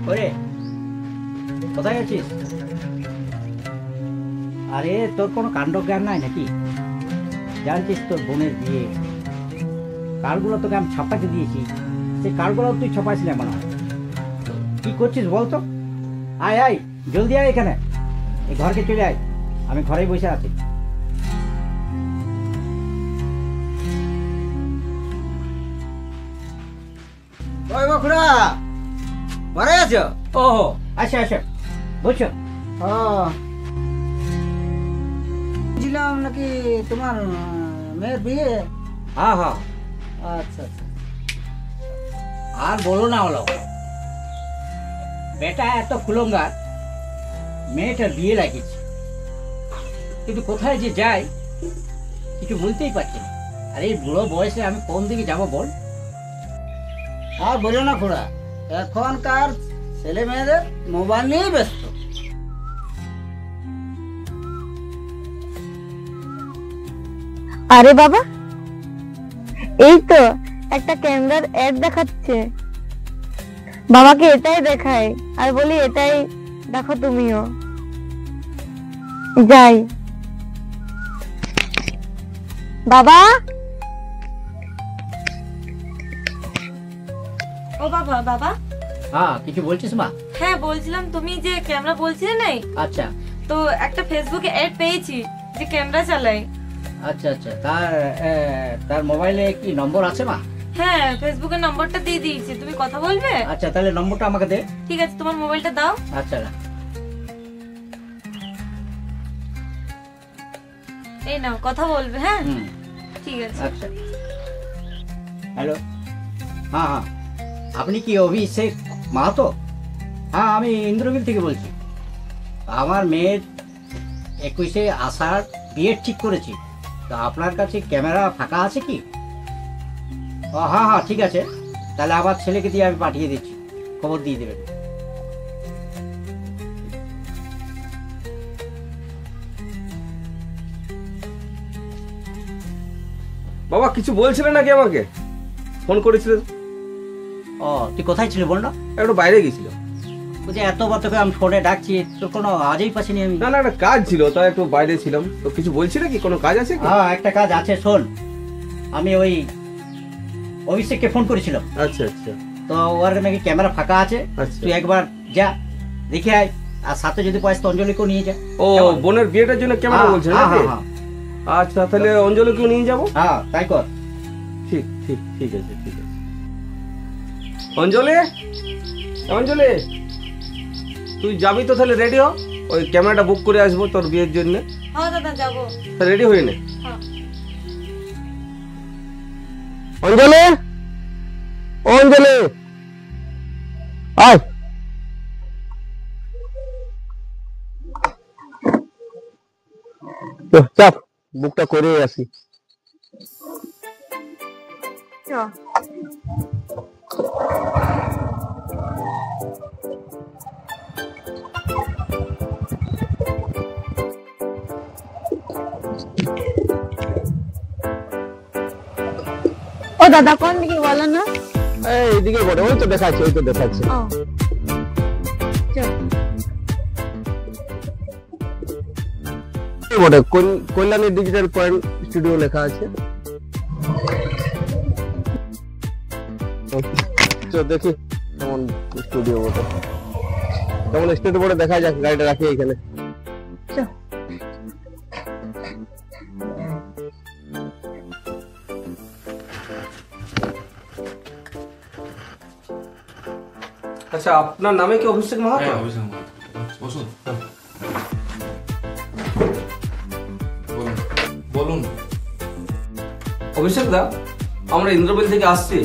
ওরে কোথায় আছিস? আরে তোর কোনো কাণ্ড জ্ঞান নাই নাকি? জানছিস তোর বোনের বিয়ে, কার্ডগুলো তোকে আমি ছাপাতে দিয়েছি, সেই কার্ডগুলো তুই ছাপাইস না মনে হয়। কি করছিস বলতো? আয় আয় জলদি আয় এখানে, এই ঘরকে চলে আয়, আমি ঘরেই বসে আছি। ওই বখরা ঘরে আছো? ও আচ্ছা আচ্ছা বুঝছো। ও বুঝলাম নাকি তোমার মেয়ের বিয়ে? হ্যাঁ হ্যাঁ। আচ্ছা আচ্ছা। আর বলো না হলো, বেটা এত কুলঙ্গার, মেয়েটার বিয়ে লাগিয়েছে, কিন্তু কোথায় যে যাই কিছু বলতেই পারছি না। আর এই বুড়ো বয়সে আমি কোন দিকে যাবো বল? আর বলো না খোড়া, এখনকার ছেলে মেয়েদের মোবাইল নিয়েই ব্যস্ত। আরে বাবা, এই তো একটা ক্যামেরার অ্যাড দেখাচ্ছে, বাবাকে এটাই দেখায় আর বলি এটাই দেখো তুমিও। যাই। বাবা, ও বাবা। বাবা হ্যাঁ কিছু বলছিস মা? হ্যাঁ বলছিলাম, তুমি যে ক্যামেরা বলছিলে নাই, আচ্ছা তো একটা ফেসবুকে অ্যাড পেয়েছি যে ক্যামেরা চালাই। আচ্ছা আচ্ছা, তার মোবাইলে কি নম্বর আছে মা? হ্যাঁ ফেসবুকের নম্বরটা দিয়ে দিয়েছি, তুমি কথা বলবে? আচ্ছা তাহলে নম্বরটা আমাকে দে। ঠিক আছে, তোমার মোবাইলটা দাও। আচ্ছা এই নাও, কথা বলবে। হ্যাঁ হুম ঠিক আছে। আচ্ছা। হ্যালো, হ্যাঁ হ্যাঁ, আপনি কি অভিষেক মাহাতো? হ্যাঁ আমি ইন্দ্রবিল থেকে বলছি। আমার মেয়ের 21-এ আষাঢ় বিয়ে ঠিক করেছি, তো আপনার কাছে ক্যামেরা ফাঁকা আছে কি? ও হ্যাঁ হ্যাঁ ঠিক আছে, তাহলে আমার ছেলেকে দিয়ে আমি পাঠিয়ে দিচ্ছি, খবর দিয়ে দেবেন। বাবা কিছু বলছিলেন নাকি আমাকে? ফোন করেছিলেন? ও তুই কোথায় ছিল বল না? একটু বাইরে গেছিল। বলছি এতবার তোকে আমি ফোনে ডাকছি, তোর কোনো আজই পাচ্ছিনি আমি। না না, একটা কাজ ছিল তাই একটু বাইরে ছিলাম। তো কিছু বলছি নাকি, কোনো কাজ আছে কি? হ্যাঁ একটা কাজ আছে, শোন। আমি ওই অভিষেককে ফোন করেছিলাম, আচ্ছা আচ্ছা তো ওর নাকি ক্যামেরা ফাঁকা আছে, আচ্ছা। তুই একবার যা দেখে আয়, আর সাথে যদি পাস তো অঞ্জলিকেও নিয়ে যা। ও বোনের বিয়েটার জন্য ক্যামেরা বলছেন হ্যাঁ নাকি? হ্যাঁ আচ্ছা তাহলে অঞ্জলিকেও নিয়ে যাবো। হ্যাঁ তাই কর। ঠিক ঠিক ঠিক আছে ঠিক আছে। অঞ্জলি, অঞ্জলি তুই যাবি তো তাহলে রেডি হ, ওই ক্যামেরাটা বুক করে আসবো তোর বিয়ের জন্য। হ্যাঁ দাদা যাবো। রেডি হয়ে নে। হ্যাঁ। অঞ্জলি, অঞ্জলি আয়। চাপ, বুকটা করে আসি। ও দাদা কোন দিকে বলো না? এইদিকে বলে, ওই তো দেখাচ্ছে, ওই তো দেখাচ্ছে। ও চল। বটে কল্যাণী ডিজিটাল পয়েন্ট স্টুডিও লেখা আছে। দেখি কেমন স্টুডিও বটে, কেমন স্টুডিও বটে দেখা যাক। গাড়িটা রাখি এখানে। আচ্ছা আপনার নামে কি অভিষেক মাহাতো? অভিষেক মাহাতো। বসুন বলুন। অভিষেক দা, আমরা ইন্দ্রবিল থেকে আসছি,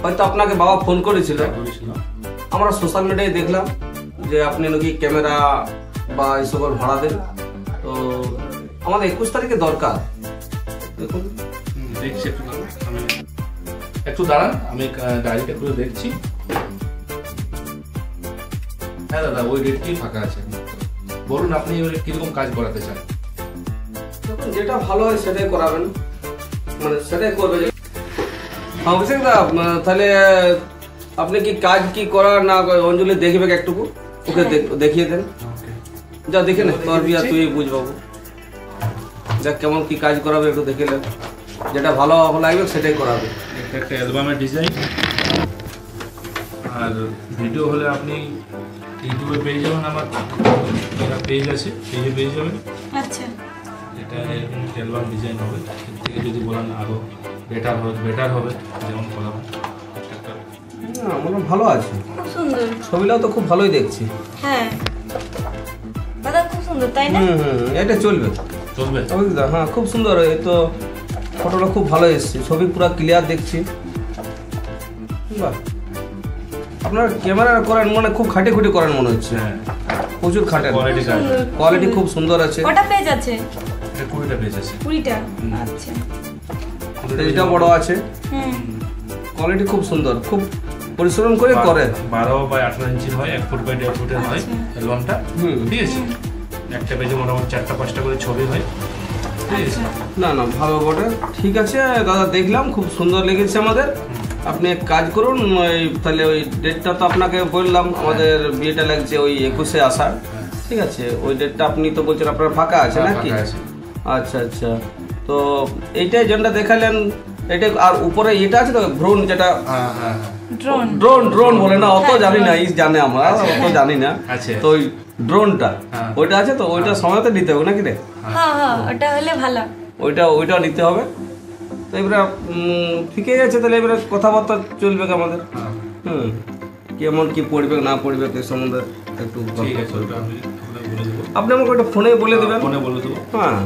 হয়তো আপনাকে বাবা ফোন করেছিল। আমরা সোশ্যাল মিডিয়ায় দেখলাম যে আপনি নাকি ক্যামেরা বা এই সকল ভাড়া দেন, তো আমাদের 21 তারিখে দরকার। দেখুন দেখছি, আমি একটু দাঁড়ান, আমি ডায়েরিটা করে দেখছি। হ্যাঁ দাদা, ওই রেটটি ফাঁকা আছে। বলুন আপনি কিরকম কাজ করাতে চান? দেখুন যেটা ভালো হয় সেটাই করাবেন, মানে সেটাই করবে। অভিষেক দা তাহলে আপনি কি কাজ কি করার না অঞ্জলি দেখবে একটুকু, ওকে দেখিয়ে দেন। যা দেখে নে, তোর বিয়া তুই বুঝবাবু, দেখ কেমন কি কাজ করাবে একটু দেখে নেন, যেটা ভালো লাগবে সেটাই করাবে। একটা অ্যালবামের ডিজাইন, আর ভিডিও হলে আপনি ইউটিউবে পেয়ে যাবেন, আমার একটা পেজ আছে, পেজে পেয়ে যাবেন। আচ্ছা, এটা এরকম অ্যালবাম ডিজাইন হবে, এর থেকে যদি বলেন আরও বেটার হবে যেমন করাবো। না আমার ভালো আছে, খুব সুন্দর। ছবিটাও তো খুব ভালোই দেখছি। হ্যাঁ দাদা, খুব সুন্দর তাই না? এটা চলবে চলবে? হ্যাঁ খুব সুন্দর, এই তো ফটোটা খুব ভালো এসছে, ছবি পুরো ক্লিয়ার দেখছি। বাহ, আপনার ক্যামেরা করেন মানে খুব খাটি করেন মনে হচ্ছে। হ্যাঁ, প্রচুর খাটেন, কোয়ালিটি কাজ, কোয়ালিটি খুব সুন্দর আছে। কটা পেজ আছে? এটা 20টা পেজ আছে। 20টা? আচ্ছা। পেজটা বড় আছে, হুম, কোয়ালিটি খুব সুন্দর, খুব পরিশ্রম করে করে। 12 বাই 18 ইঞ্চি হয়, 1 ফুট বাই 1.5 ফুটের হয় অ্যালবামটা। ঠিক আছে, একটা পেজে মোটামুটি 4টা-5টা করে ছবি হয়। ঠিক আছে, না না ভালো বটে, ঠিক আছে দাদা, দেখলাম খুব সুন্দর লেগেছে আমাদের। আপনি এক কাজ করুন, ওই তাহলে ওই ডেটটা তো আপনাকে বললাম, আমাদের বিয়েটা লাগছে ওই 21শে আষাঢ়। ঠিক আছে, ওই ডেটটা আপনি তো বলছেন আপনার ফাঁকা আছে নাকি? ফাঁকা আছে। আচ্ছা আচ্ছা, তো এইটাই যেটা দেখালেন, এটা আর উপরে এটা আছে তো ড্রোন, যেটা হ্যাঁ হ্যাঁ ড্রোন। ড্রোন বলে না, অত জানি না, জানে আমরা অত জানি না। আচ্ছা। তো ওই ড্রোনটা হ্যাঁ। ওইটা আছে তো, ওইটা সময়তে নিতে হবে নাকি রে? হ্যাঁ হ্যাঁ, ওটা হলে ভালো। ওইটা নিতে হবে। তো এবারে ঠিকই আছে, তাহলে এবারে কথাবার্তা চলবে আমাদের। কেমন কি পড়বে না পড়বে এই সম্বন্ধে একটু ঠিক আছে, ওটা আমি আপনাকে বলে দেবো। আপনি আমাকে ওটা ফোনে বলে দেবেন। ফোনে বলে দেবো। হ্যাঁ,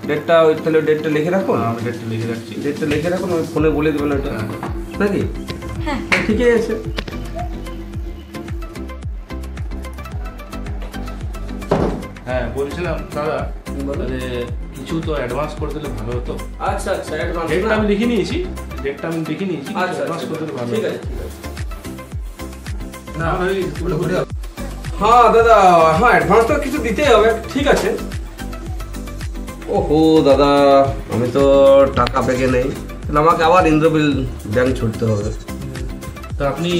ডেটটা ওই তাহলে ডেটটা লিখে রাখুন, আমি ডেটটা লিখে রাখছি। ডেটটা লিখে রাখুন, আমি ফোনে বলে দেবেন ওটা নাকি? হ্যাঁ ঠিকই আছে। হ্যাঁ বলছিলাম দাদা, তাহলে কিছু তো অ্যাডভান্স করে দিলে ভালো হতো। আচ্ছা আচ্ছা, অ্যাডভান্স ডেটটা আমি লিখে নিয়েছি, আচ্ছা অ্যাডভান্স করে দিলে ভালো ঠিক হতো। আছে ঠিক আছে। না ভাই, হ্যাঁ দাদা, হ্যাঁ অ্যাডভান্স তো কিছু দিতেই হবে, ঠিক আছে। ওহো দাদা, আমি তো টাকা পেকে নেই, তাহলে আমাকে আবার ইন্দ্রবিল ব্যাংক ছুটতে হবে। তো আপনি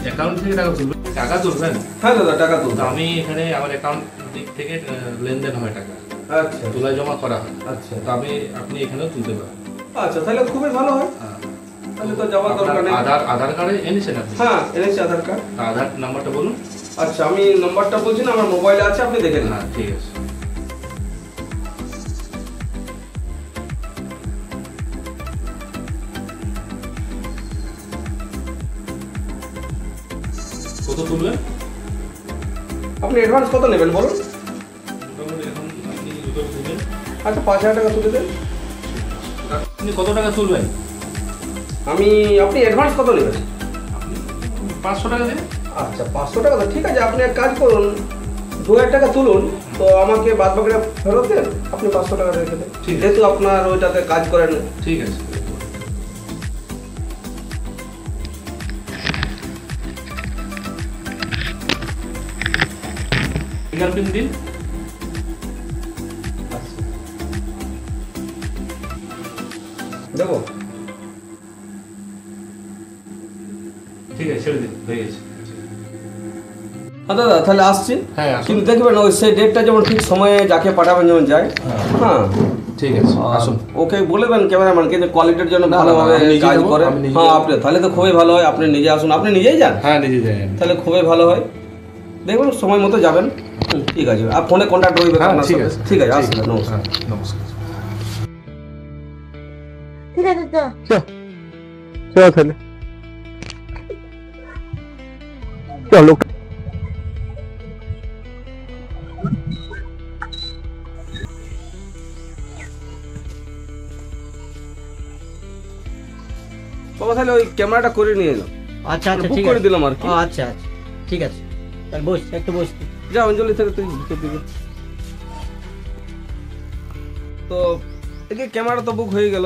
অ্যাকাউন্ট থেকে টাকা তুলবেন? হ্যাঁ দাদা, টাকা তো তুলতে। আমি এখানে আমার অ্যাকাউন্ট দিক থেকে লেনদেন হয় টাকা, আচ্ছা তোলা জমা করা হয়। আচ্ছা তো আপনি এখানেও তুলতে পারেন। আচ্ছা, তাহলে খুবই ভালো হয়, হ্যাঁ। তাহলে তো যাওয়ার দরকার নেই। আধার কার্ডে এনেছেন আপনি? হ্যাঁ এনেছি আধার কার্ড। আধার নাম্বারটা বলুন। আচ্ছা, আমি নম্বরটা বলছি না, আমার মোবাইলে আছে, আপনি দেখে নিন। হ্যাঁ ঠিক আছে। কত তুলবেন? আপনি অ্যাডভান্স কত নেবেন বলুন? মোটামুটি এখন আপনি দুটো তুলবেন। আচ্ছা, 5,000 টাকা তুলে দেন। আপনি কত টাকা তুলবেন? আপনি অ্যাডভান্স কত নেবেন? আপনি 500 টাকা দিন। আচ্ছা, 500 টাকা তো ঠিক আছে, আপনি এক কাজ করুন, 2,000 টাকা তুলুন, তো আমাকে বাদ বাকিটা ফেরত দেন, আপনি 500 টাকা রেখে দেন, ঠিক আছে। যেহেতু আপনার ওইটাতে কাজ করেন। ঠিক আছে। ফিঙ্গারপ্রিন্ট দিন। দেবো? ঠিক আছে, ছেড়ে দিন, হয়ে গেছে। দাদা তাহলে আসছি। হ্যাঁ, আসুন। কিন্তু দেখবেন ওই সেই ডেটটা যেমন ঠিক সময়ে যাকে পাঠাবেন যেমন যায়। হ্যাঁ ঠিক আছে, আর আসুন। ওকে বলবেন ক্যামেরাম্যানকে যে কোয়ালিটির জন্য না, না, ভালোভাবে আমি নিজে কাজ যাবো, করে। আমি নিজে হ্যাঁ যাবো। আপনি তাহলে তো খুবই ভালো হয়, আপনি নিজে আসুন, আপনি নিজেই যান, হ্যাঁ নিজে যাই আমি। তাহলে খুবই ভালো হয়। দেখবেন সময় মতো যাবেন। ঠিক আছে, আর ফোনে কন্ট্যাক্ট রইবে হ্যাঁ আপনার ঠিক সাথে। আছে, ঠিক আছে, আসবেন, নমস্কার। হ্যাঁ, নমস্কার। ঠিক আছে, চ তাহলে চলো। বাবা তাহলে ওই ক্যামেরাটা করে নিয়ে এলাম, আচ্ছা আচ্ছা, বুক ঠিক করে আছে। দিলাম আর কি। ও, আচ্ছা আচ্ছা, ঠিক আছে, তাহলে বস, একটু বস। যা অঞ্জলি থেকে তুই ভিতর দিকে। তো এই ক্যামেরা তো বুক হয়ে গেল,